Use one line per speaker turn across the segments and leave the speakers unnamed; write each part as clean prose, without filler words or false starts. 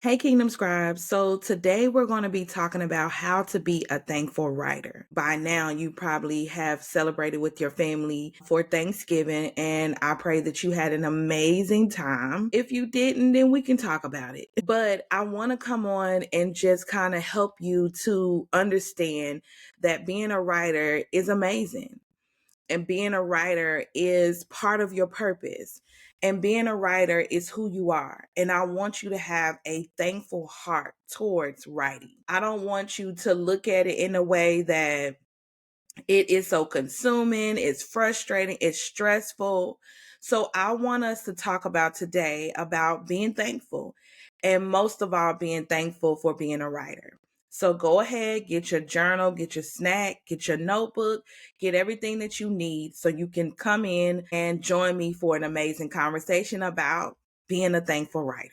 Hey, Kingdom Scribes. So today we're going to be talking about how to be a thankful writer. By now, you probably have celebrated with your family for Thanksgiving, and I pray that you had an amazing time. If you didn't, then we can talk about it. But I want to come on and just kind of help you to understand that being a writer is amazing. And being a writer is part of your purpose. And being a writer is who you are. And I want you to have a thankful heart towards writing. I don't want you to look at it in a way that it is so consuming, it's frustrating, it's stressful. So I want us to talk about today about being thankful, and most of all being thankful for being a writer. So go ahead, get your journal, get your snack, get your notebook, get everything that you need so you can come in and join me for an amazing conversation about being a thankful writer.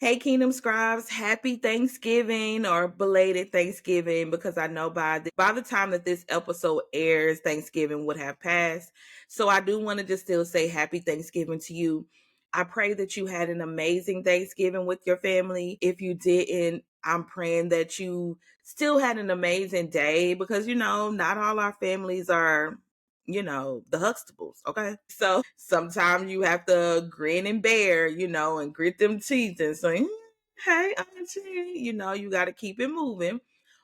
Hey, Kingdom Scribes, happy Thanksgiving or belated Thanksgiving, because I know by the time that this episode airs, Thanksgiving would have passed. So I do want to just still say happy Thanksgiving to you. I pray that you had an amazing Thanksgiving with your family. If you didn't, I'm praying that you still had an amazing day, because not all our families are the Huxtables, okay? So sometimes you have to grin and bear, and grit them teeth and say, hey, auntie, you got to keep it moving.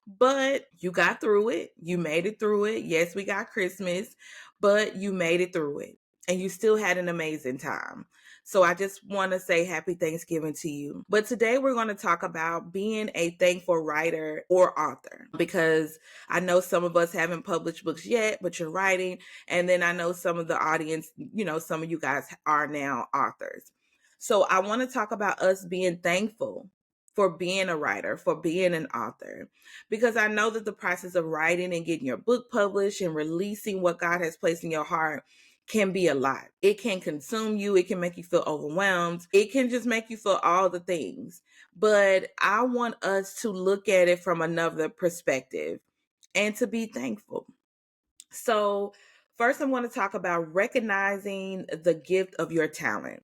But you got through it. You made it through it. Yes, we got Christmas, but you made it through it. And you still had an amazing time. So I just want to say happy Thanksgiving to you. But today we're going to talk about being a thankful writer or author, because I know some of us haven't published books yet, but you're writing. And then I know some of the audience, some of you guys are now authors. So I want to talk about us being thankful for being a writer, for being an author, because I know that the process of writing and getting your book published and releasing what God has placed in your heart can be a lot. It can consume you. It can make you feel overwhelmed. It can just make you feel all the things. But I want us to look at it from another perspective and to be thankful. So, first, I want to talk about recognizing the gift of your talent,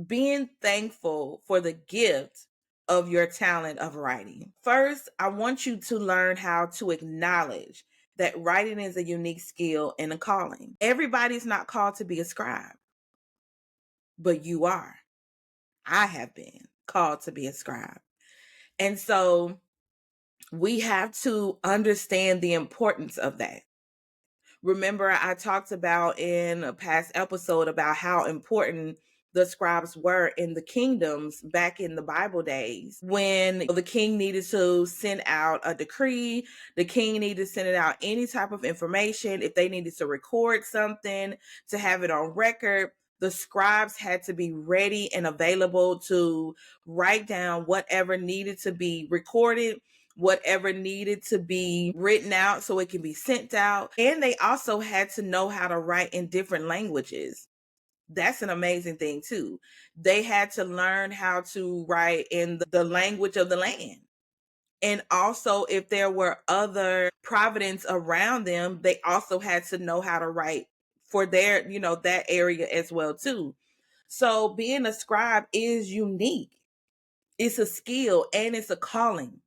being thankful for the gift of your talent of writing. First, I want you to learn how to acknowledge that writing is a unique skill and a calling. Everybody's not called to be a scribe, but you are. I have been called to be a scribe. And so we have to understand the importance of that. Remember, I talked about in a past episode about how important the scribes were in the kingdoms back in the Bible days, when the king needed to send out a decree, the king needed to send out any type of information. If they needed to record something to have it on record, the scribes had to be ready and available to write down whatever needed to be recorded, whatever needed to be written out so it can be sent out. And they also had to know how to write in different languages. That's an amazing thing too. They had to learn how to write in the language of the land. And also, if there were other providence around them, they also had to know how to write for their, that area as well too. So being a scribe is unique. It's a skill and it's a calling.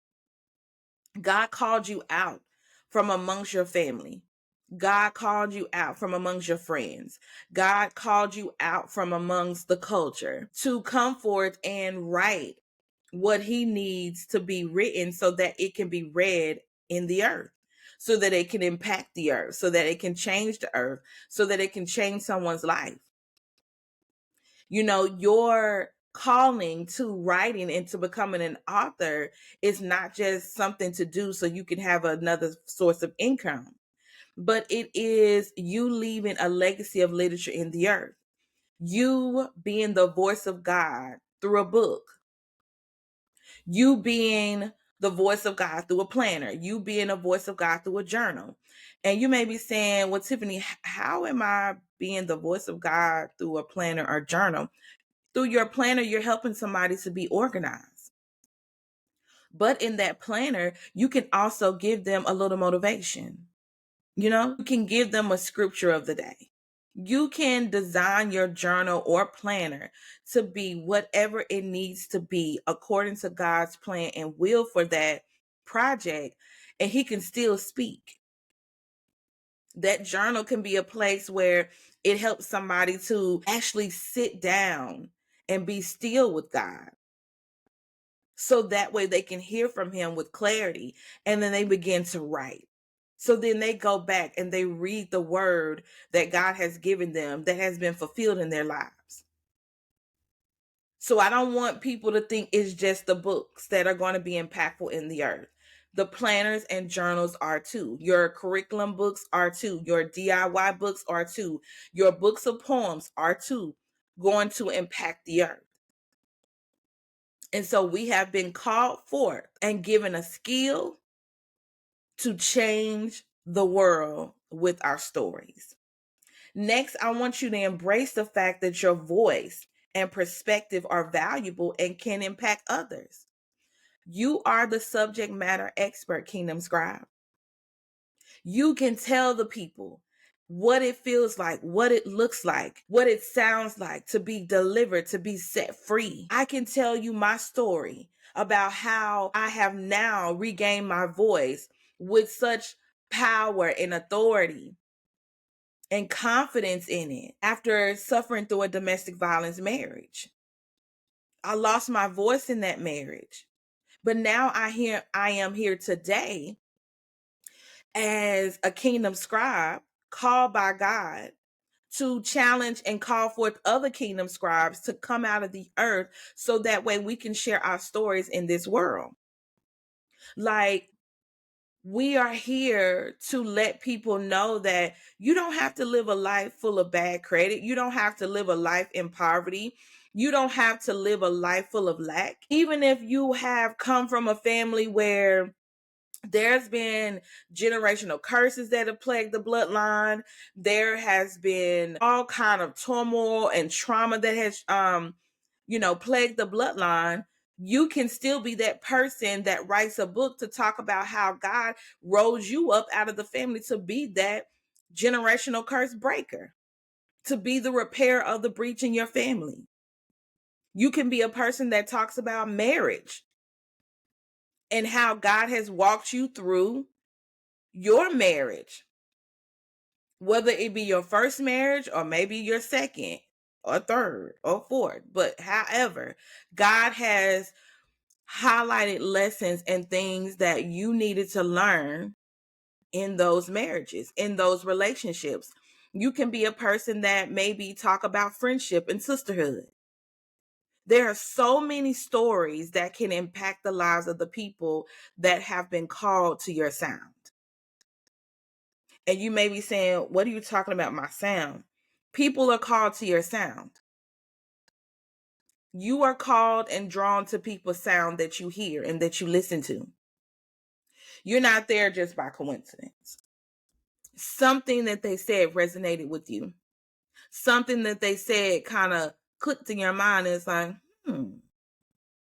God called you out from amongst your family. God called you out from amongst your friends. God called you out from amongst the culture to come forth and write what he needs to be written so that it can be read in the earth, so that it can impact the earth, so that it can change the earth, so that it can change someone's life. Your calling to writing and to becoming an author is not just something to do so you can have another source of income, but it is you leaving a legacy of literature in the earth. You being the voice of God through a book. You being the voice of God through a planner. You being a voice of God through a journal. And you may be saying, well, Tiffany, how am I being the voice of God through a planner or journal? Through your planner, you're helping somebody to be organized. But in that planner, you can also give them a little motivation. You can give them a scripture of the day. You can design your journal or planner to be whatever it needs to be according to God's plan and will for that project, and He can still speak. That journal can be a place where it helps somebody to actually sit down and be still with God. So that way they can hear from Him with clarity, and then they begin to write. So then they go back and they read the word that God has given them that has been fulfilled in their lives. So I don't want people to think it's just the books that are going to be impactful in the earth. The planners and journals are too. Your curriculum books are too. Your DIY books are too. Your books of poems are too going to impact the earth. And so we have been called forth and given a skill to change the world with our stories. Next, I want you to embrace the fact that your voice and perspective are valuable and can impact others. You are the subject matter expert, Kingdom Scribe. You can tell the people what it feels like, what it looks like, what it sounds like to be delivered, to be set free. I can tell you my story about how I have now regained my voice with such power and authority and confidence in it after suffering through a domestic violence marriage. I lost my voice in that marriage. But now I am here today as a kingdom scribe called by God to challenge and call forth other kingdom scribes to come out of the earth so that way we can share our stories in this world. Like, we are here to let people know that you don't have to live a life full of bad credit. You don't have to live a life in poverty. You don't have to live a life full of lack. Even if you have come from a family where there's been generational curses that have plagued the bloodline, there has been all kind of turmoil and trauma that has plagued the bloodline. You can still be that person that writes a book to talk about how God rose you up out of the family to be that generational curse breaker, to be the repair of the breach in your family. You can be a person that talks about marriage and how God has walked you through your marriage, whether it be your first marriage or maybe your second or third or fourth. But however, God has highlighted lessons and things that you needed to learn in those marriages, in those relationships. You can be a person that maybe talk about friendship and sisterhood. There are so many stories that can impact the lives of the people that have been called to your sound. And you may be saying, what are you talking about, my sound? People are called to your sound. You are called and drawn to people's sound that you hear and that you listen to. You're not there just by coincidence. Something that they said resonated with you. Something that they said kind of clicked in your mind. It's like,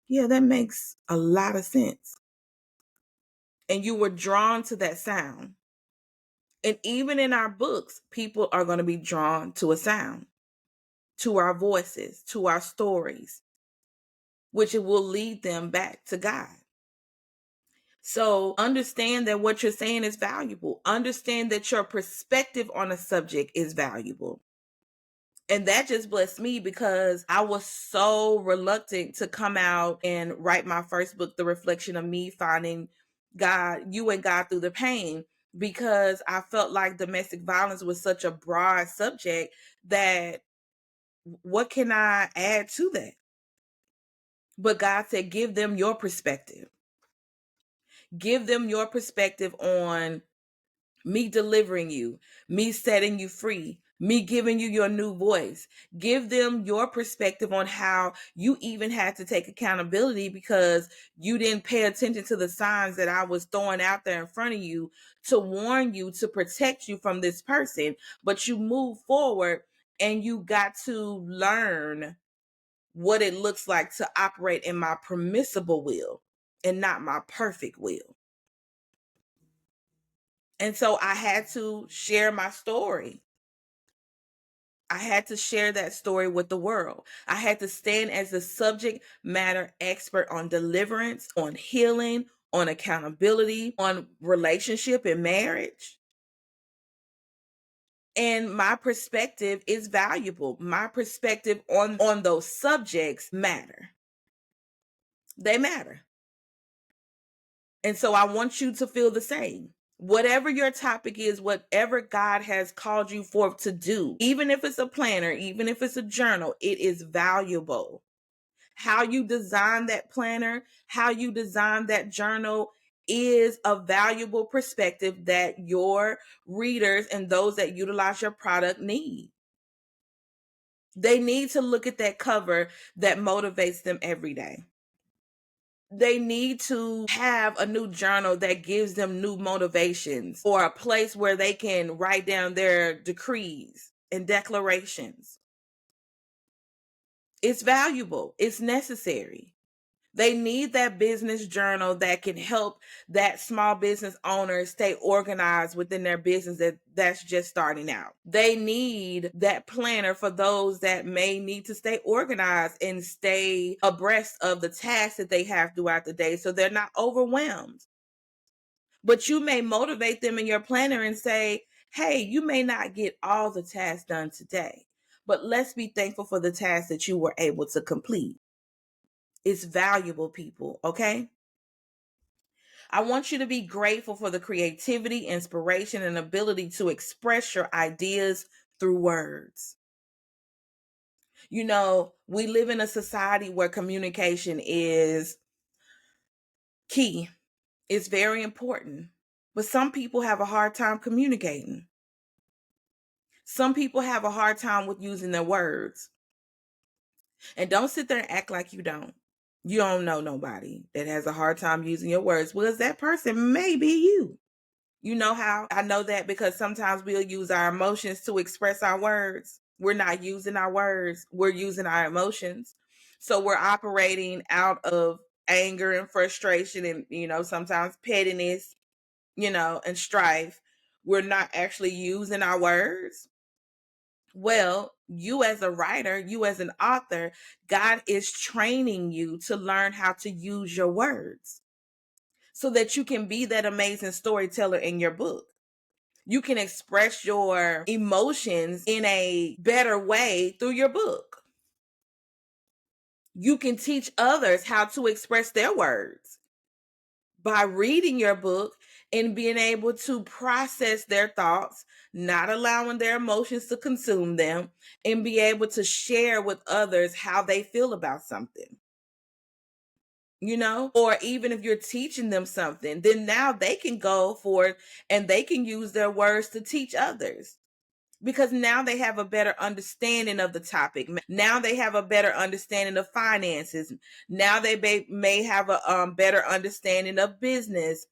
yeah, that makes a lot of sense. And you were drawn to that sound. And even in our books, people are going to be drawn to a sound, to our voices, to our stories, which it will lead them back to God. So understand that what you're saying is valuable. Understand that your perspective on a subject is valuable. And that just blessed me because I was so reluctant to come out and write my first book, The Reflection of Me Finding God, You and God Through the Pain, because I felt like domestic violence was such a broad subject that what can I add to that? But God said, give them your perspective. Give them your perspective on me delivering you, me setting you free, me giving you your new voice. Give them your perspective on how you even had to take accountability because you didn't pay attention to the signs that I was throwing out there in front of you to warn you, to protect you from this person. But you moved forward and you got to learn what it looks like to operate in my permissible will. and not my perfect will. And so I had to share my story. I had to share that story with the world. I had to stand as the subject matter expert on deliverance, on healing, on accountability, on relationship and marriage. And my perspective is valuable. My perspective on those subjects matter. They matter. And so I want you to feel the same. Whatever your topic is, whatever God has called you forth to do, even if it's a planner, even if it's a journal, it is valuable. How you design that planner, how you design that journal is a valuable perspective that your readers and those that utilize your product need. They need to look at that cover that motivates them every day. They need to have a new journal that gives them new motivations, or a place where they can write down their decrees and declarations. It's valuable. It's necessary. They need that business journal that can help that small business owner stay organized within their business that's just starting out. They need that planner for those that may need to stay organized and stay abreast of the tasks that they have throughout the day so they're not overwhelmed. But you may motivate them in your planner and say, hey, you may not get all the tasks done today, but let's be thankful for the tasks that you were able to complete. It's valuable, people, okay? I want you to be grateful for the creativity, inspiration, and ability to express your ideas through words. You know, we live in a society where communication is key. It's very important. But some people have a hard time communicating. Some people have a hard time with using their words. And don't sit there and act like you don't. You don't know nobody that has a hard time using your words, because that person may be you. You know how I know that? Because sometimes we'll use our emotions to express our words. We're not using our words, we're using our emotions. So we're operating out of anger and frustration and, sometimes pettiness, and strife. We're not actually using our words. Well, you as a writer, you as an author, God is training you to learn how to use your words so that you can be that amazing storyteller in your book. You can express your emotions in a better way through your book. You can teach others how to express their words by reading your book and being able to process their thoughts, not allowing their emotions to consume them, and be able to share with others how they feel about something. Or even if you're teaching them something, then now they can go forth and they can use their words to teach others, because now they have a better understanding of the topic. Now they have a better understanding of finances. Now they may have a better understanding of business.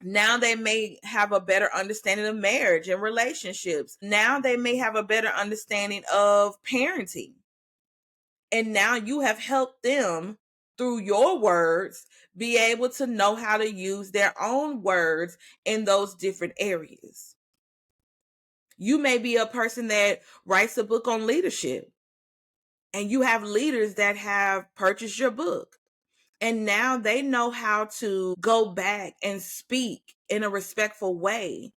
Now they may have a better understanding of marriage and relationships. Now they may have a better understanding of parenting. And now you have helped them through your words be able to know how to use their own words in those different areas. You may be a person that writes a book on leadership, and you have leaders that have purchased your book. And now they know how to go back and speak in a respectful way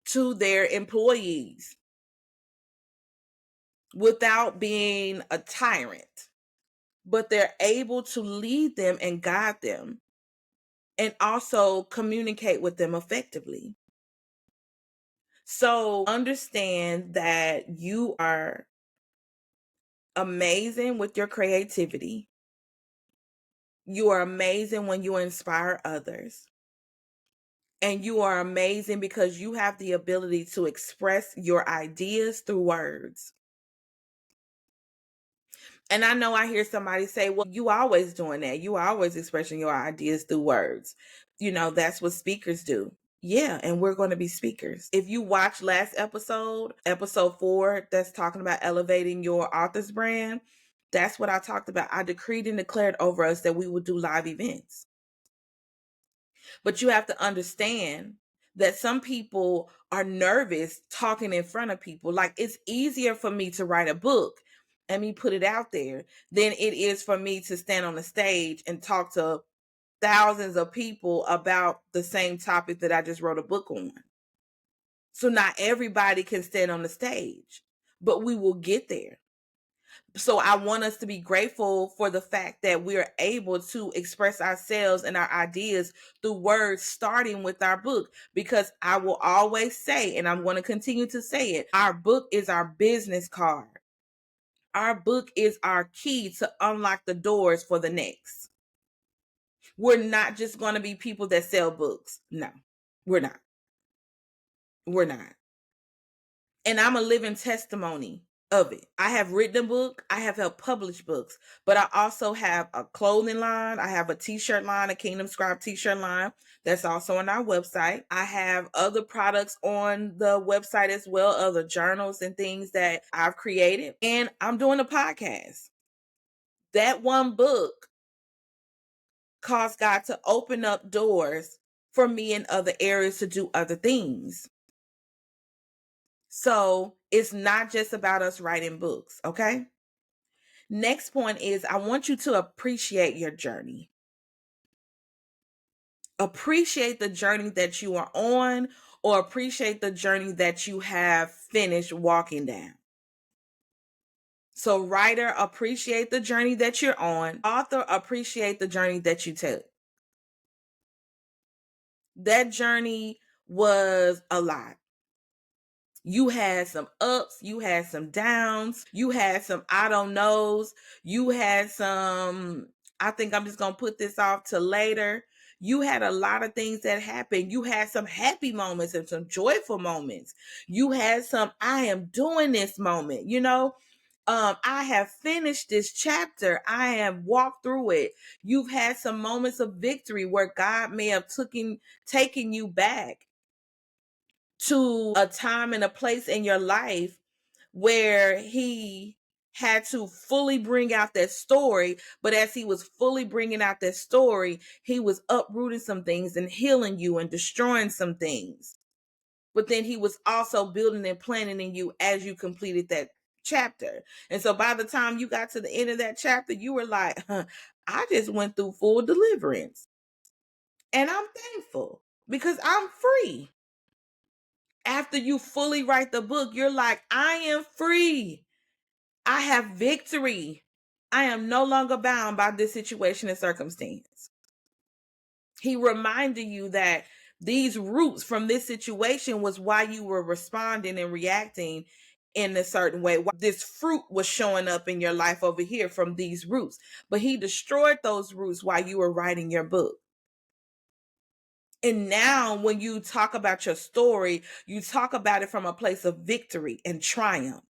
to their employees without being a tyrant. But they're able to lead them and guide them and also communicate with them effectively. So understand that you are amazing with your creativity. You are amazing when you inspire others. And you are amazing because you have the ability to express your ideas through words. And I know I hear somebody say, well, you always doing that. You always expressing your ideas through words. That's what speakers do. Yeah, and we're going to be speakers. If you watch last episode 4, that's talking about elevating your author's brand, that's what I talked about. I decreed and declared over us that we would do live events. But you have to understand that some people are nervous talking in front of people. Like, it's easier for me to write a book and me put it out there than it is for me to stand on the stage and talk to thousands of people about the same topic that I just wrote a book on. So not everybody can stand on the stage, but we will get there. So I want us to be grateful for the fact that we are able to express ourselves and our ideas through words, starting with our book. Because I will always say, and I'm going to continue to say it, our book is our business card. Our book is our key to unlock the doors for the next. We're not just going to be people that sell books. No, we're not. We're not. And I'm a living testimony of it. I have written a book. I have helped publish books, but I also have a clothing line. I have a t-shirt line, a Kingdom Scribe t-shirt line that's also on our website. I have other products on the website as well, other journals and things that I've created. And I'm doing a podcast. That one book caused God to open up doors for me in other areas to do other things. So it's not just about us writing books, okay? Next point is I want you to appreciate your journey. Appreciate the journey that you are on, or appreciate the journey that you have finished walking down. So writer, appreciate the journey that you're on. Author, appreciate the journey that you took. That journey was a lot. You had some ups, you had some downs, you had some I don't knows, you had some I think I'm just going to put this off to later. You had a lot of things that happened. You had some happy moments and some joyful moments. You had some I am doing this moment, I have finished this chapter. I have walked through it. You've had some moments of victory where God may have taken you back to a time and a place in your life where he had to fully bring out that story. But as he was fully bringing out that story, he was uprooting some things and healing you and destroying some things. But then he was also building and planning in you as you completed that chapter. And so by the time you got to the end of that chapter, you were like, I just went through full deliverance. And I'm thankful because I'm free. After you fully write the book, you're like, I am free. I have victory. I am no longer bound by this situation and circumstance. He reminded you that these roots from this situation was why you were responding and reacting in a certain way. Why this fruit was showing up in your life over here from these roots. But he destroyed those roots while you were writing your book. And now when you talk about your story, you talk about it from a place of victory and triumph.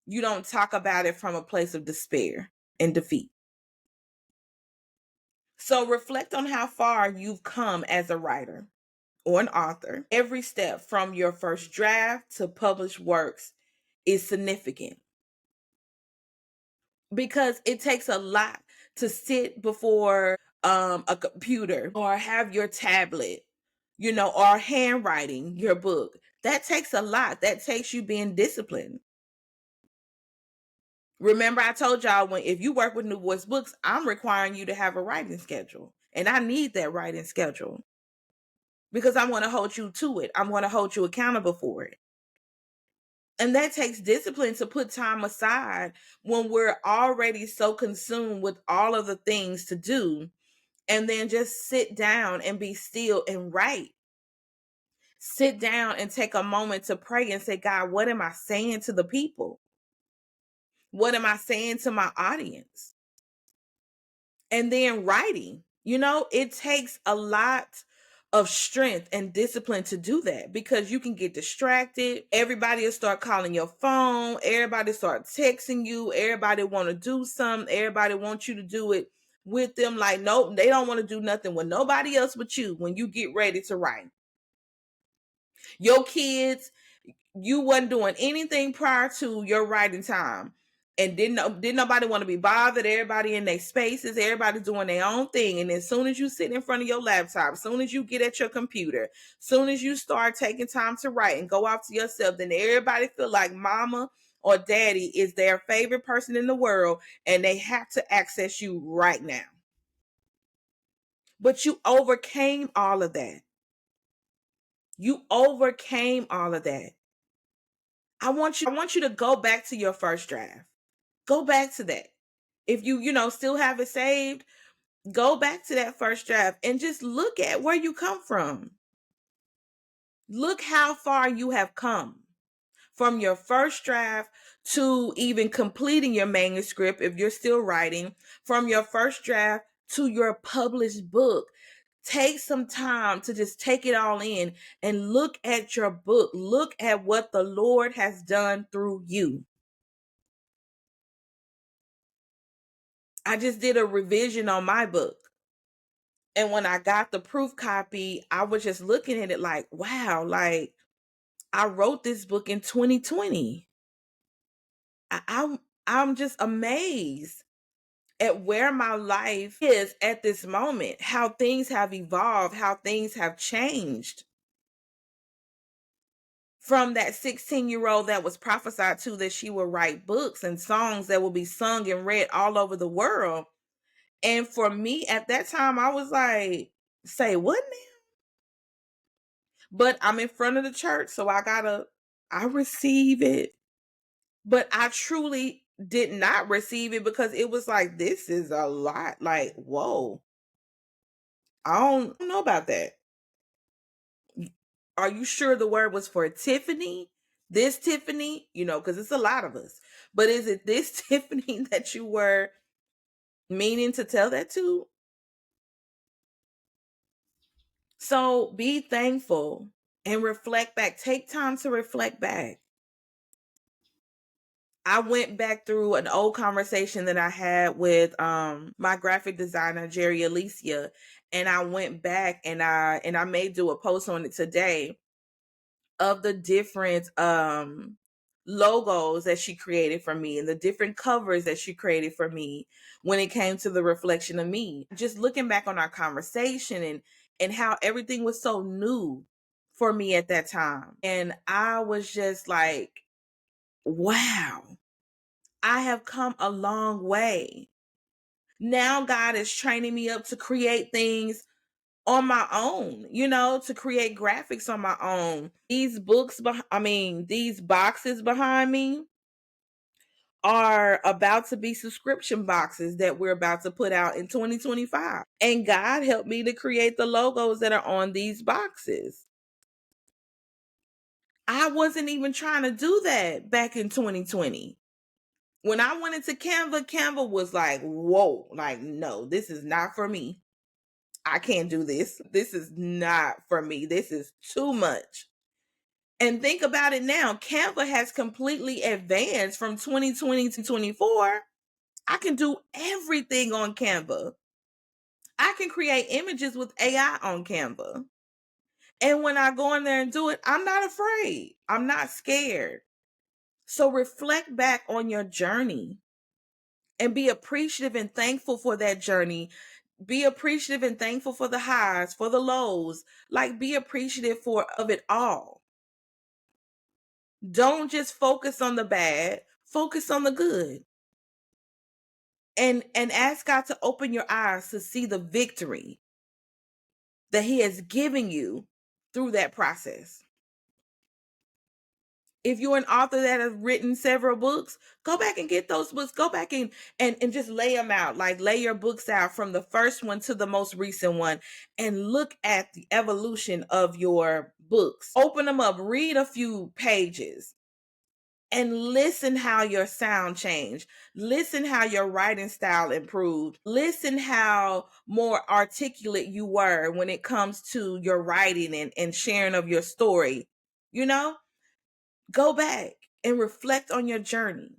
You don't talk about it from a place of despair and defeat. So reflect on how far you've come as a writer or an author. Every step from your first draft to published works is significant because it takes a lot to sit before a computer or have your tablet, or handwriting your book. That takes a lot. That takes you being disciplined. Remember, I told y'all if you work with New Voice Books, I'm requiring you to have a writing schedule. And I need that writing schedule because I want to hold you to it. I'm going to hold you accountable for it. And that takes discipline to put time aside when we're already so consumed with all of the things to do, and then just sit down and be still and write. Sit down and take a moment to pray and say, God, what am I saying to the people? What am I saying to my audience? And then writing, it takes a lot of strength and discipline to do that because you can get distracted. Everybody will start calling your phone. Everybody start texting you. Everybody want to do something. Everybody wants you to do it with them. Like, nope, they don't want to do nothing with nobody else but you when you get ready to write. Your kids, you wasn't doing anything prior to your writing time. and didn't nobody want to be bothered. Everybody in their spaces, everybody doing their own thing. And as soon as you sit in front of your laptop, as soon as you get at your computer, as soon as you start taking time to write and go off to yourself, then everybody feel like mama or daddy is their favorite person in the world, and they have to access you right now. But you overcame all of that. You overcame all of that. I want you to go back to your first draft. Go back to that. If you still have it saved, go back to that first draft and just look at where you come from. Look how far you have come from your first draft to even completing your manuscript if you're still writing, from your first draft to your published book. Take some time to just take it all in and look at your book. Look at what the Lord has done through you. I just did a revision on my book. And when I got the proof copy, I was just looking at it like, wow, like I wrote this book in 2020. I'm just amazed at where my life is at this moment, how things have evolved, how things have changed. From that 16-year-old that was prophesied to that she will write books and songs that will be sung and read all over the world. And for me at that time, I was like, say what now? But I'm in front of the church, so I receive it. But I truly did not receive it because it was like, this is a lot. Like, whoa, I don't know about that. Are you sure the word was for Tiffany? This Tiffany? Because it's a lot of us. But is it this Tiffany that you were meaning to tell that to? So be thankful and reflect back. Take time to reflect back. I went back through an old conversation that I had with my graphic designer Jerry Alicia, and I went back and I may do a post on it today of the different logos that she created for me and the different covers that she created for me when it came to the reflection of me. Just looking back on our conversation and how everything was so new for me at that time. And I was just like, wow, I have come a long way. Now God is training me up to create things on my own, to create graphics on my own. These these boxes behind me are about to be subscription boxes that we're about to put out in 2025. And God helped me to create the logos that are on these boxes. I wasn't even trying to do that back in 2020. When I went into Canva was like, whoa, like, no, this is not for me. I can't do this. This is not for me. This is too much. And think about it now. Canva has completely advanced from 2020 to 2024. I can do everything on Canva. I can create images with AI on Canva. And when I go in there and do it, I'm not afraid. I'm not scared. So reflect back on your journey and be appreciative and thankful for that journey. Be appreciative and thankful for the highs, for the lows. Like, be appreciative of it all. Don't just focus on the bad, focus on the good. And ask God to open your eyes to see the victory that He has given you through that process. If you're an author that has written several books, go back and get those books. Go back and just lay them out. Like, lay your books out from the first one to the most recent one and look at the evolution of your books. Open them up, read a few pages, and listen how your sound changed. Listen how your writing style improved. Listen how more articulate you were when it comes to your writing and sharing of your story. Go back and reflect on your journey.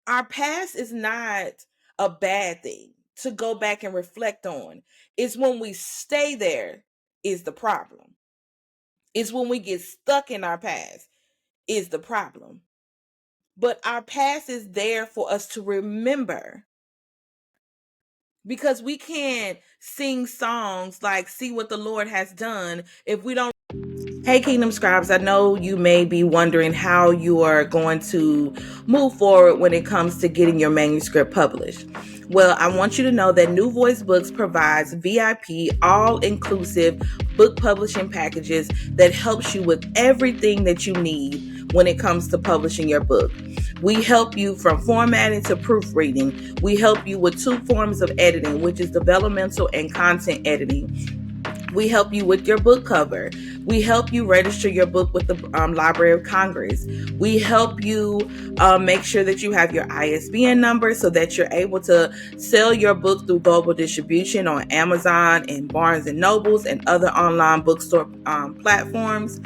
Our past is not a bad thing to go back and reflect on. It's when we stay there is the problem. It's when we get stuck in our past is the problem. But our past is there for us to remember, because we can't sing songs like "See What the Lord Has Done" if we don't. Hey, Kingdom Scribes, I know you may be wondering how you are going to move forward when it comes to getting your manuscript published. Well, I want you to know that New Voice Books provides VIP, all-inclusive book publishing packages that helps you with everything that you need when it comes to publishing your book. We help you from formatting to proofreading. We help you with two forms of editing, which is developmental and content editing. We help you with your book cover. We help you register your book with the Library of Congress. We help you make sure that you have your ISBN number so that you're able to sell your book through global distribution on Amazon and Barnes and Nobles and other online bookstore platforms.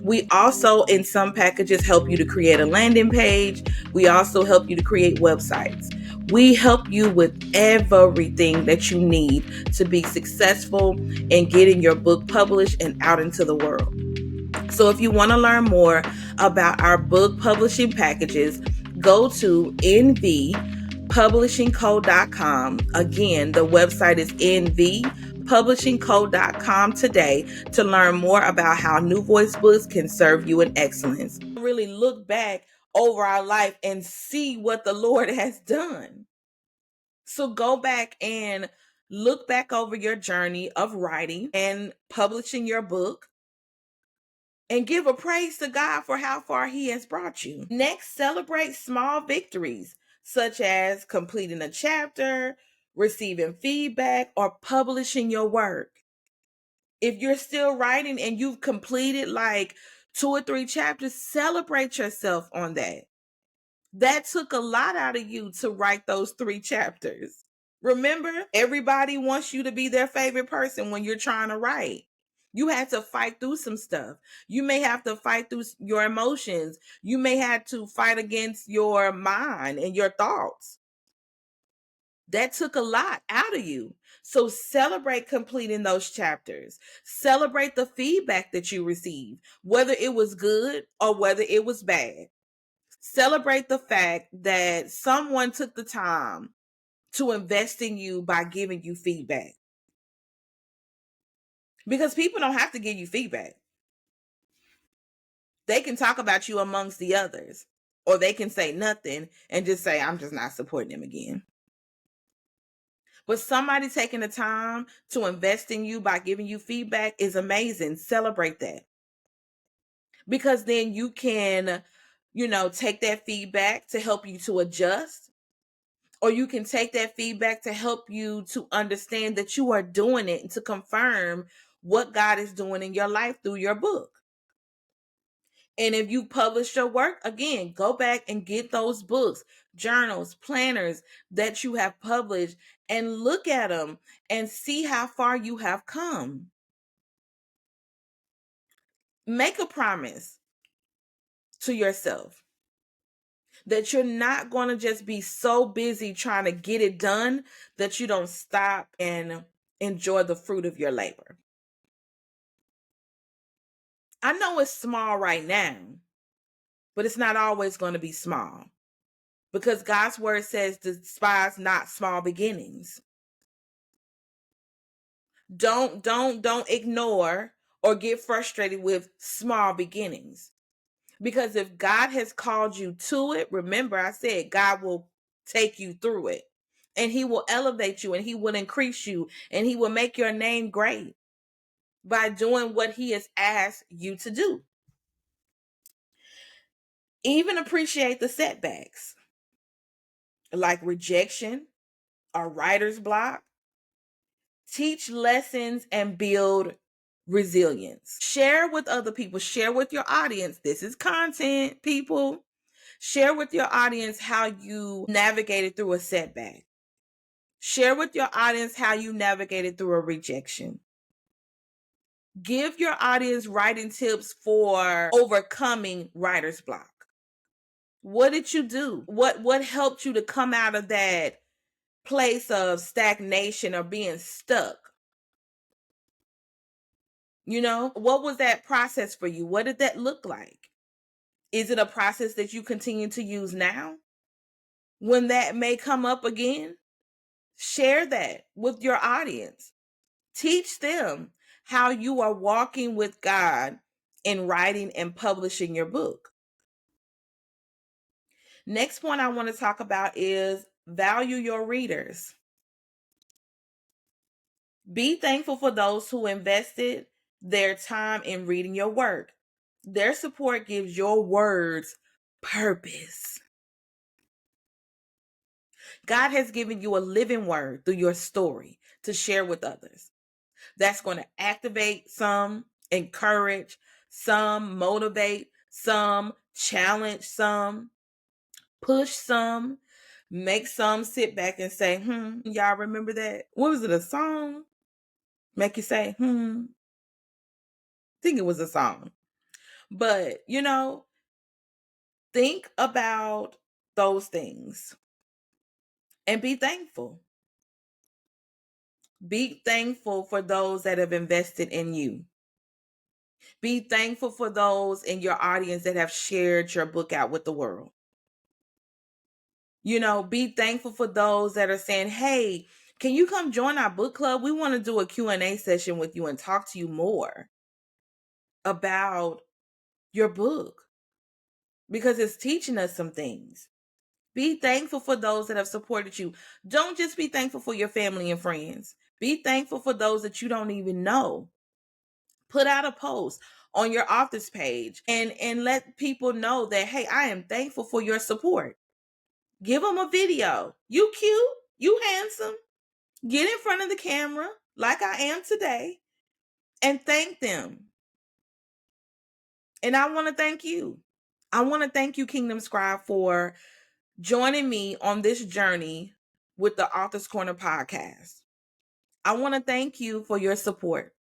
We also, in some packages, help you to create a landing page. We also help you to create websites. We help you with everything that you need to be successful in getting your book published and out into the world. So if you want to learn more about our book publishing packages, go to nvpublishingco.com. Again, the website is nvpublishingco.com today to learn more about how New Voice Books can serve you in excellence. Really look back over our life and see what the Lord has done. So go back and look back over your journey of writing and publishing your book and give a praise to God for how far He has brought you. Next, celebrate small victories, such as completing a chapter, receiving feedback, or publishing your work. If you're still writing and you've completed like 2 or 3 chapters, celebrate yourself on that. That took a lot out of you to write those 3 chapters. Remember, everybody wants you to be their favorite person when you're trying to write. You had to fight through some stuff. You may have to fight through your emotions. You may have to fight against your mind and your thoughts. That took a lot out of you. So celebrate completing those chapters. Celebrate the feedback that you received, whether it was good or whether it was bad. Celebrate the fact that someone took the time to invest in you by giving you feedback. Because people don't have to give you feedback. They can talk about you amongst the others, or they can say nothing and just say, I'm just not supporting them again. But somebody taking the time to invest in you by giving you feedback is amazing. Celebrate that. Because then you can, take that feedback to help you to adjust, or you can take that feedback to help you to understand that you are doing it and to confirm what God is doing in your life through your book. And if you publish your work, again, go back and get those books, journals, planners that you have published and look at them and see how far you have come. Make a promise to yourself that you're not going to just be so busy trying to get it done that you don't stop and enjoy the fruit of your labor. I know it's small right now, but it's not always going to be small, because God's word says, despise not small beginnings. Don't ignore or get frustrated with small beginnings. Because if God has called you to it, remember I said God will take you through it. And He will elevate you and He will increase you and He will make your name great by doing what He has asked you to do. Even appreciate the setbacks, like rejection or writer's block. Teach lessons and build resilience. Share with other people. Share with your audience. This is content, people. Share with your audience how you navigated through a setback. Share with your audience how you navigated through a rejection. Give your audience writing tips for overcoming writer's block. What did you do? What helped you to come out of that place of stagnation or being stuck? What was that process for you? What did that look like? Is it a process that you continue to use now? When that may come up again, share that with your audience. Teach them how you are walking with God in writing and publishing your book. Next point I want to talk about is value your readers. Be thankful for those who invested their time in reading your work. Their support gives your words purpose. God has given you a living word through your story to share with others. That's going to activate some, encourage some, motivate some, challenge some, push some, make some sit back and say, y'all remember that? What was it, a song? Make you say, I think it was a song. But, think about those things and be thankful. Be thankful for those that have invested in you. Be thankful for those in your audience that have shared your book out with the world. Be thankful for those that are saying, hey, can you come join our book club? We want to do a Q&A session with you and talk to you more about your book because it's teaching us some things. Be thankful for those that have supported you. Don't just be thankful for your family and friends. Be thankful for those that you don't even know. Put out a post on your office page and let people know that, hey, I am thankful for your support. Give them a video. You cute, you handsome. Get in front of the camera like I am today and thank them. And I want to thank you. I want to thank you, Kingdom Scribe, for joining me on this journey with the Author's Corner podcast. I want to thank you for your support.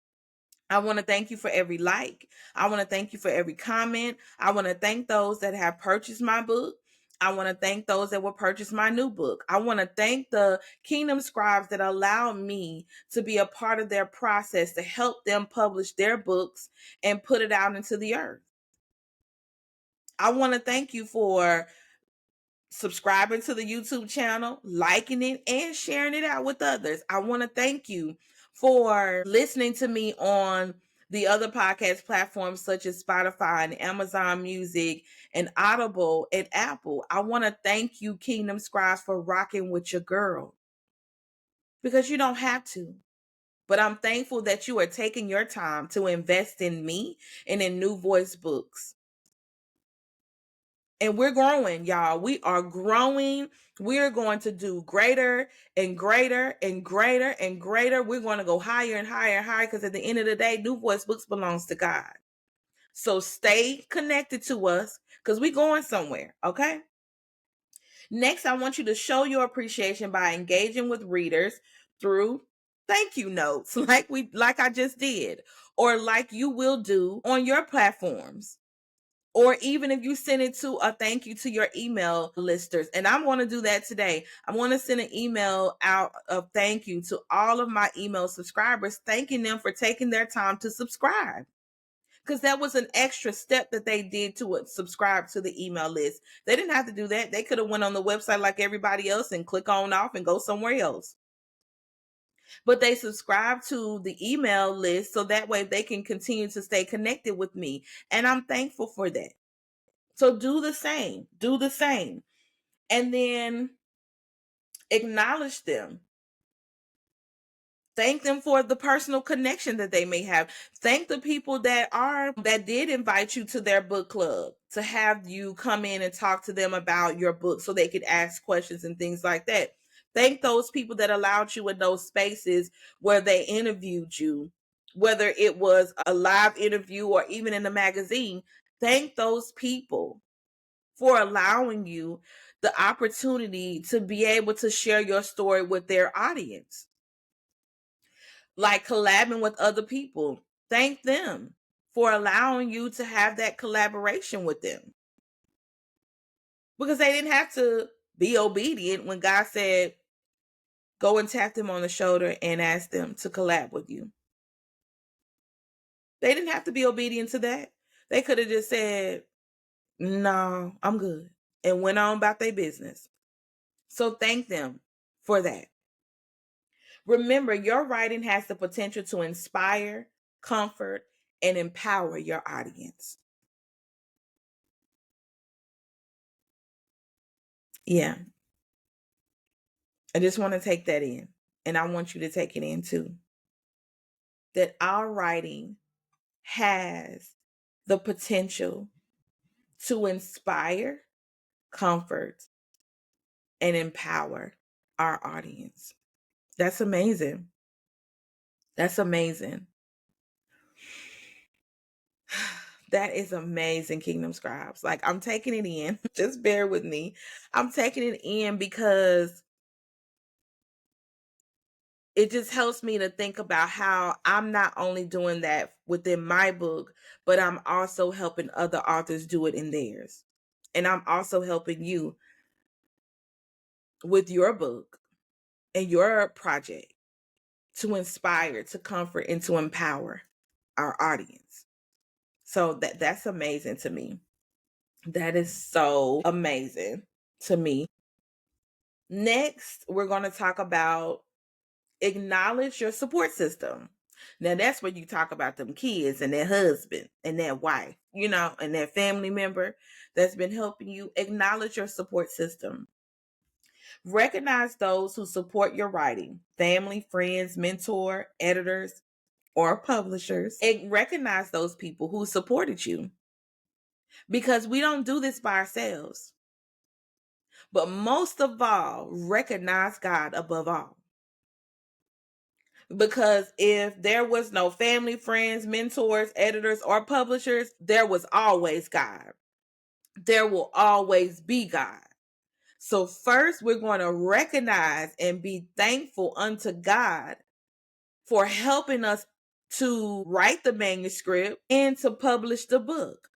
I want to thank you for every like. I want to thank you for every comment. I want to thank those that have purchased my book. I want to thank those that will purchase my new book. I want to thank the Kingdom Scribes that allow me to be a part of their process to help them publish their books and put it out into the earth. I want to thank you for subscribing to the YouTube channel, liking it, and sharing it out with others. I want to thank you for listening to me on the other podcast platforms such as Spotify and Amazon Music and Audible and Apple. I want to thank you, Kingdom Scribes, for rocking with your girl. Because you don't have to. But I'm thankful that you are taking your time to invest in me and in New Voice Books. And we're growing, y'all. We are growing. We're going to do greater and greater and greater and greater. We're going to go higher and higher and higher because at the end of the day, New Voice Books belongs to God. So stay connected to us because we're going somewhere, okay? Next, I want you to show your appreciation by engaging with readers through thank you notes like I just did, or like you will do on your platforms. Or even if you send it to a thank you to your email listers. And I'm going to do that today. I want to send an email out of thank you to all of my email subscribers, thanking them for taking their time to subscribe. Because that was an extra step that they did to subscribe to the email list. They didn't have to do that. They could have went on the website like everybody else and click on off and go somewhere else. But they subscribe to the email list so that way they can continue to stay connected with me. And I'm thankful for that. So do the same. Do the same. And then acknowledge them. Thank them for the personal connection that they may have. Thank the people that did invite you to their book club to have you come in and talk to them about your book so they could ask questions and things like that. Thank those people that allowed you in those spaces where they interviewed you, whether it was a live interview or even in a magazine. Thank those people for allowing you the opportunity to be able to share your story with their audience. Like collabing with other people. Thank them for allowing you to have that collaboration with them. Because they didn't have to be obedient when God said, go and tap them on the shoulder and ask them to collab with you. They didn't have to be obedient to that. They could have just said, no, I'm good, and went on about their business. So thank them for that. Remember, your writing has the potential to inspire, comfort, and empower your audience. Yeah, I just want to take that in, and I want you to take it in too. That our writing has the potential to inspire, comfort, and empower our audience. That's amazing. That's amazing. That is amazing, Kingdom Scribes. Like, I'm taking it in. Just bear with me. I'm taking it in because it just helps me to think about how I'm not only doing that within my book, but I'm also helping other authors do it in theirs. And I'm also helping you with your book and your project to inspire, to comfort, and to empower our audience. So that's amazing to me. That is so amazing to me. Next, we're going to talk about acknowledge your support system. Now, that's where you talk about them kids and their husband and their wife, and their family member that's been helping you. Acknowledge your support system. Recognize those who support your writing: family, friends, mentor, editors, or publishers. And recognize those people who supported you, because we don't do this by ourselves. But most of all, recognize God above all. Because if there was no family, friends, mentors, editors, or publishers, there was always God. There will always be God. So first, we're going to recognize and be thankful unto God for helping us to write the manuscript and to publish the book.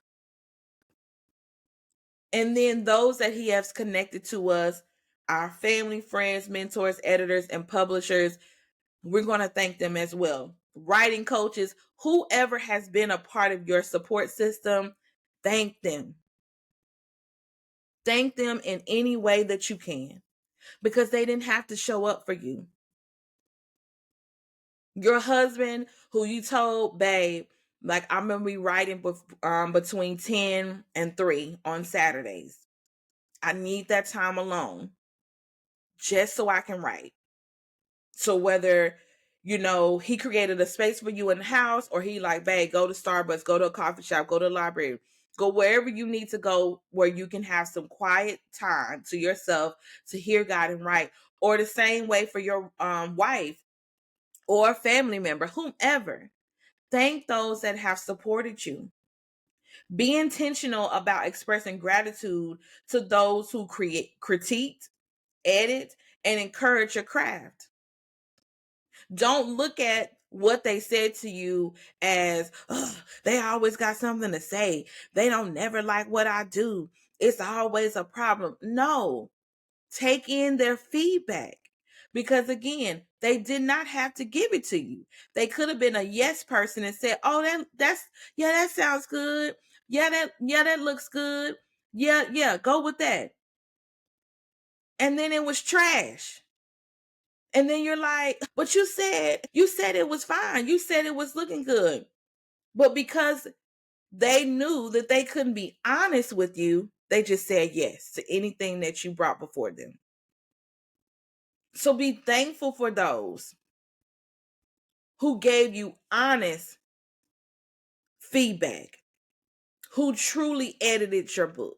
And then those that he has connected to us, our family, friends, mentors, editors, and publishers, we're going to thank them as well. Writing coaches, whoever has been a part of your support system, thank them. Thank them in any way that you can, because they didn't have to show up for you. Your husband, who you told, babe, like, I remember we writing between 10 and 3 on Saturdays. I need that time alone just so I can write. So whether, he created a space for you in the house, or he like, babe, go to Starbucks, go to a coffee shop, go to the library, go wherever you need to go where you can have some quiet time to yourself to hear God and write. Or the same way for your wife or family member, whomever. Thank those that have supported you. Be intentional about expressing gratitude to those who critique, edit, and encourage your craft. Don't look at what they said to you as, they always got something to say. They don't never like what I do. It's always a problem. No, take in their feedback. Because again, they did not have to give it to you. They could have been a yes person and said, "Oh, that sounds good. That looks good. Yeah, go with that." And then it was trash. And then you're like, "But you said it was fine. You said it was looking good." But because they knew that they couldn't be honest with you, they just said yes to anything that you brought before them. So be thankful for those who gave you honest feedback, who truly edited your book,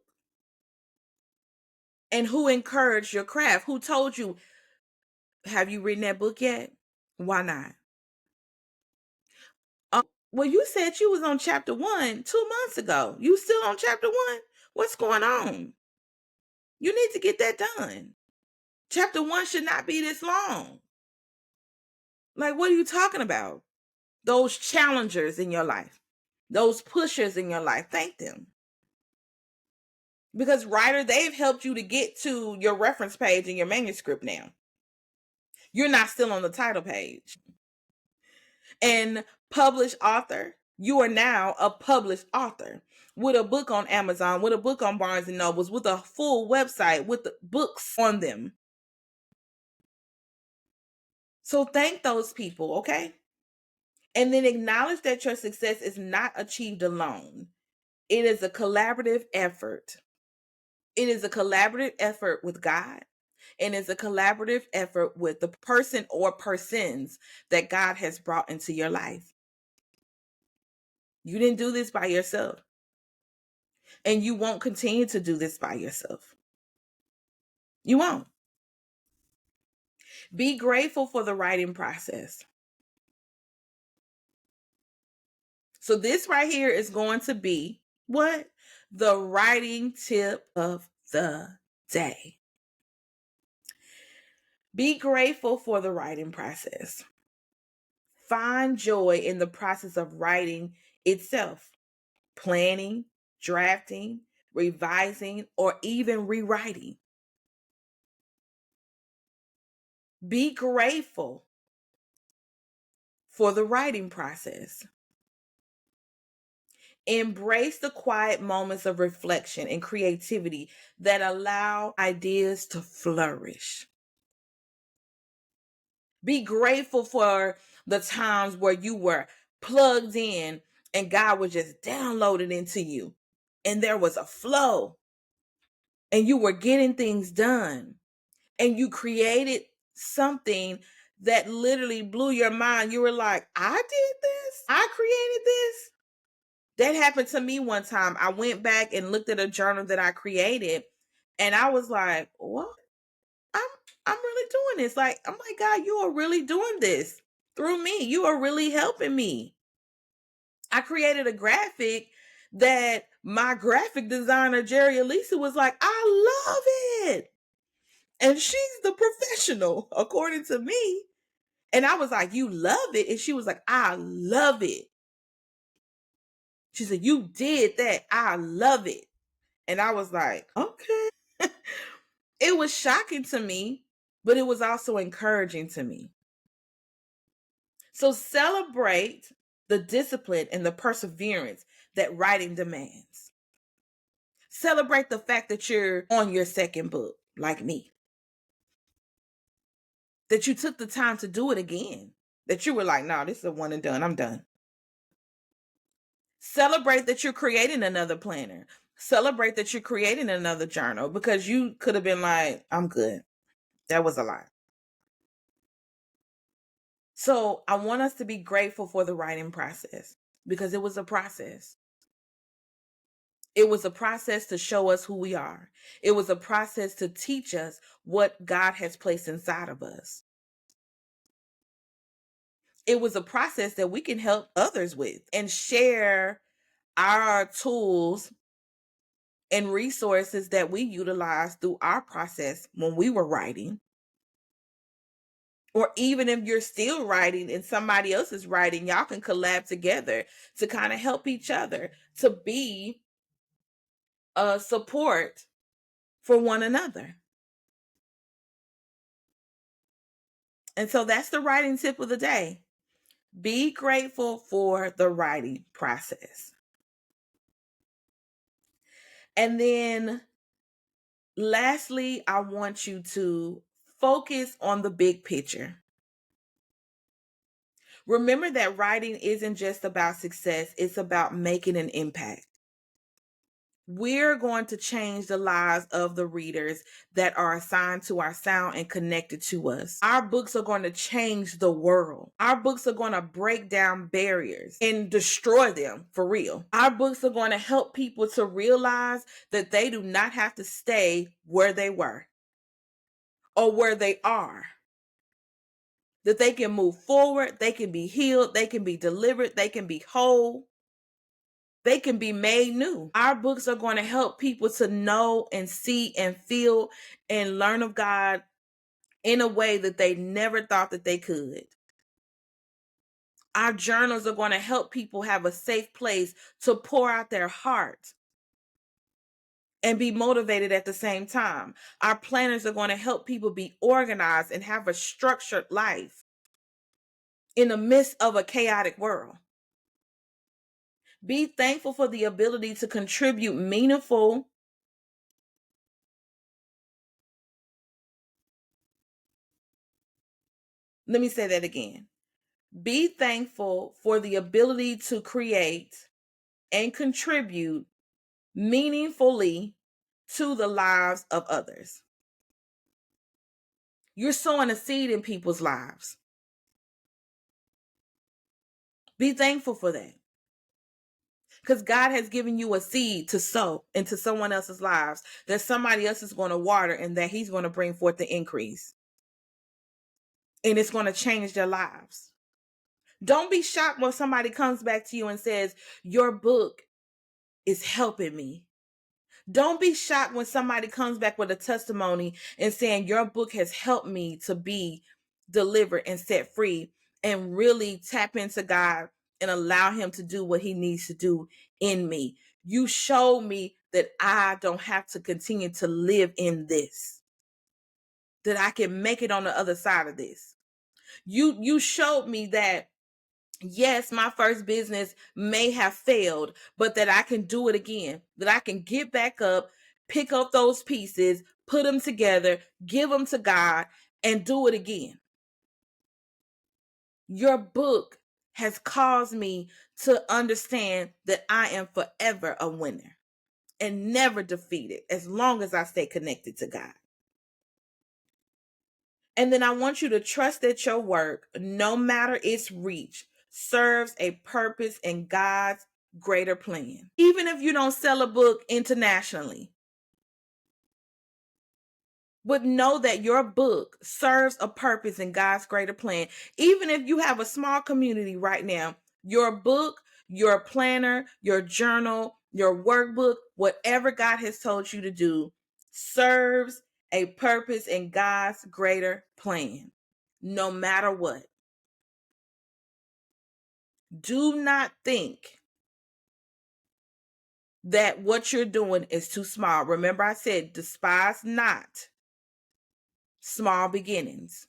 and who encouraged your craft, who told you, "Have you written that book yet? Why not?" Well, you said you was on chapter 1 2 months ago. You still on chapter 1? What's going on? You need to get that done. Chapter 1 should not be this long. Like, what are you talking about? Those challengers in your life, those pushers in your life, thank them. Because writer, they've helped you to get to your reference page in your manuscript now. You're not still on the title page. And published author, You are now a published author with a book on Amazon, with a book on Barnes and Nobles, with a full website with the books on them. So thank those people, okay? And then acknowledge that your success is not achieved alone. It is a collaborative effort. It is a collaborative effort with God, and it's a collaborative effort with the person or persons that God has brought into your life. You didn't do this by yourself, and you won't continue to do this by yourself. You won't. Be grateful for the writing process. So this right here is going to be what? The writing tip of the day. Be grateful for the writing process. Find joy in the process of writing itself, planning, drafting, revising, or even rewriting. Be grateful for the writing process. Embrace the quiet moments of reflection and creativity that allow ideas to flourish. Be grateful for the times where you were plugged in and God was just downloaded into you and there was a flow and you were getting things done and you created something that literally blew your mind. You were like, I did this. I created this. That happened to me one time. I went back and looked at a journal that I created and I was like, what? I'm really doing this. Like, oh my God, you are really doing this through me. You are really helping me. I created a graphic that my graphic designer, Jerry Elisa, was like, I love it. And she's the professional, according to me. And I was like, you love it? And she was like, I love it. She said, you did that. I love it. And I was like, okay. It was shocking to me, but it was also encouraging to me. So celebrate the discipline and the perseverance that writing demands. Celebrate the fact that you're on your second book, like me. That you took the time to do it again. That you were like, no, this is a one and done. I'm done. Celebrate that you're creating another planner. Celebrate that you're creating another journal because you could have been like, I'm good. That was a lot. So I want us to be grateful for the writing process because it was a process. It was a process to show us who we are. It was a process to teach us what God has placed inside of us. It was a process that we can help others with and share our tools and resources that we utilize through our process when we were writing. Or even if you're still writing and somebody else is writing, y'all can collab together to kind of help each other, to be a support for one another. And so that's the writing tip of the day. Be grateful for the writing process. And then lastly, I want you to focus on the big picture. Remember that writing isn't just about success, it's about making an impact. We're going to change the lives of the readers that are assigned to our sound and connected to us. Our books are going to change the world. Our books are going to break down barriers and destroy them for real. Our books are going to help people to realize that they do not have to stay where they were or where they are. That they can move forward, they can be healed, they can be delivered, they can be whole. They can be made new. Our books are going to help people to know and see and feel and learn of God in a way that they never thought that they could. Our journals are going to help people have a safe place to pour out their heart and be motivated at the same time. Our planners are going to help people be organized and have a structured life in the midst of a chaotic world. Be thankful for the ability to contribute meaningful. Let me say that again. Be thankful for the ability to create and contribute meaningfully to the lives of others. You're sowing a seed in people's lives. Be thankful for that. Because God has given you a seed to sow into someone else's lives that somebody else is going to water and that He's going to bring forth the increase. And it's going to change their lives. Don't be shocked when somebody comes back to you and says, your book is helping me. Don't be shocked when somebody comes back with a testimony and saying, your book has helped me to be delivered and set free, and really tap into God and allow Him to do what He needs to do in me. You showed me that I don't have to continue to live in this, that I can make it on the other side of this. You showed me that, yes, my first business may have failed, but that I can do it again, that I can get back up, pick up those pieces, put them together, give them to God, and do it again. Your book has caused me to understand that I am forever a winner and never defeated as long as I stay connected to God. And then I want you to trust that your work, no matter its reach, serves a purpose in God's greater plan. Even if you don't sell a book internationally, but know that your book serves a purpose in God's greater plan. Even if you have a small community right now, your book, your planner, your journal, your workbook, whatever God has told you to do, serves a purpose in God's greater plan, no matter what. Do not think that what you're doing is too small. Remember, I said, despise not small beginnings.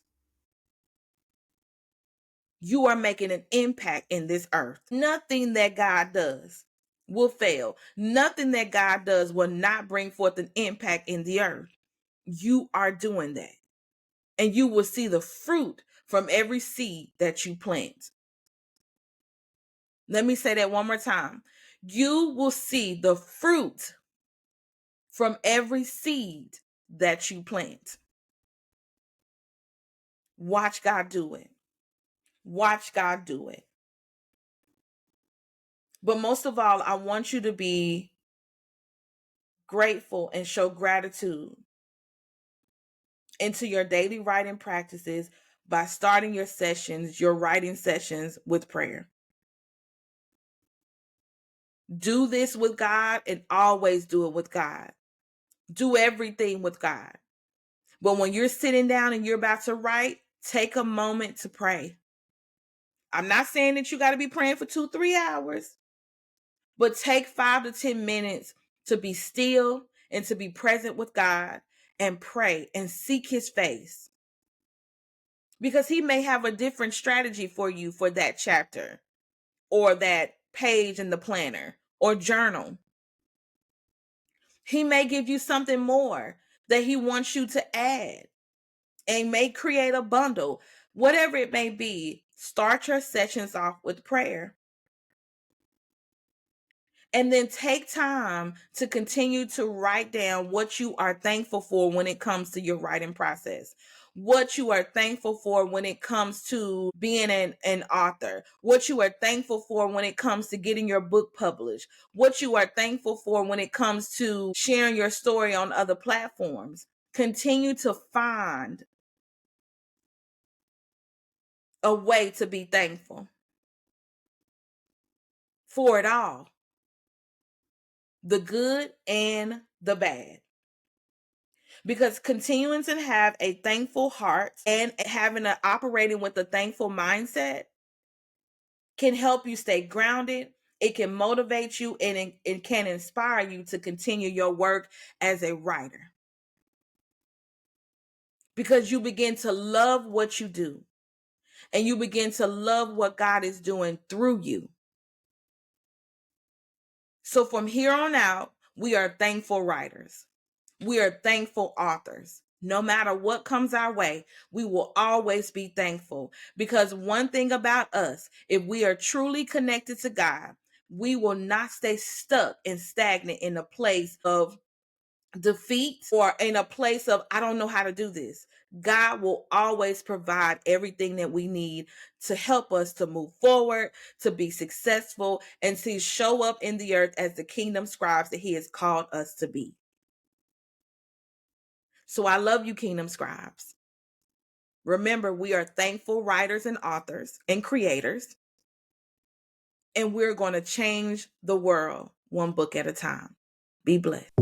You are making an impact in this earth. Nothing that God does will fail. Nothing that God does will not bring forth an impact in the earth. You are doing that. And you will see the fruit from every seed that you plant. Let me say that one more time. You will see the fruit from every seed that you plant. Watch God do it. Watch God do it. But most of all, I want you to be grateful and show gratitude into your daily writing practices by starting your writing sessions with prayer. Do this with God and always do it with God. Do everything with God. But when you're sitting down and you're about to write, take a moment to pray. I'm not saying that you got to be praying for 2-3 hours, but take 5 to 10 minutes to be still and to be present with God and pray and seek His face. Because He may have a different strategy for you for that chapter or that page in the planner or journal. He may give you something more that He wants you to add and may create a bundle. Whatever it may be, start your sessions off with prayer. And then take time to continue to write down what you are thankful for when it comes to your writing process. What you are thankful for when it comes to being an author. What you are thankful for when it comes to getting your book published. What you are thankful for when it comes to sharing your story on other platforms. Continue to find a way to be thankful for it all, the good and the bad. Because continuing to have a thankful heart and operating with a thankful mindset can help you stay grounded. It can motivate you and it can inspire you to continue your work as a writer. Because you begin to love what you do and you begin to love what God is doing through you. So from here on out, we are thankful writers. We are thankful authors. No matter what comes our way, we will always be thankful. Because one thing about us, if we are truly connected to God, we will not stay stuck and stagnant in a place of defeat or in a place of, I don't know how to do this. God will always provide everything that we need to help us to move forward, to be successful, and to show up in the earth as the kingdom scribes that He has called us to be. So I love you, kingdom scribes. Remember, we are thankful writers and authors and creators, and we're going to change the world one book at a time. Be blessed.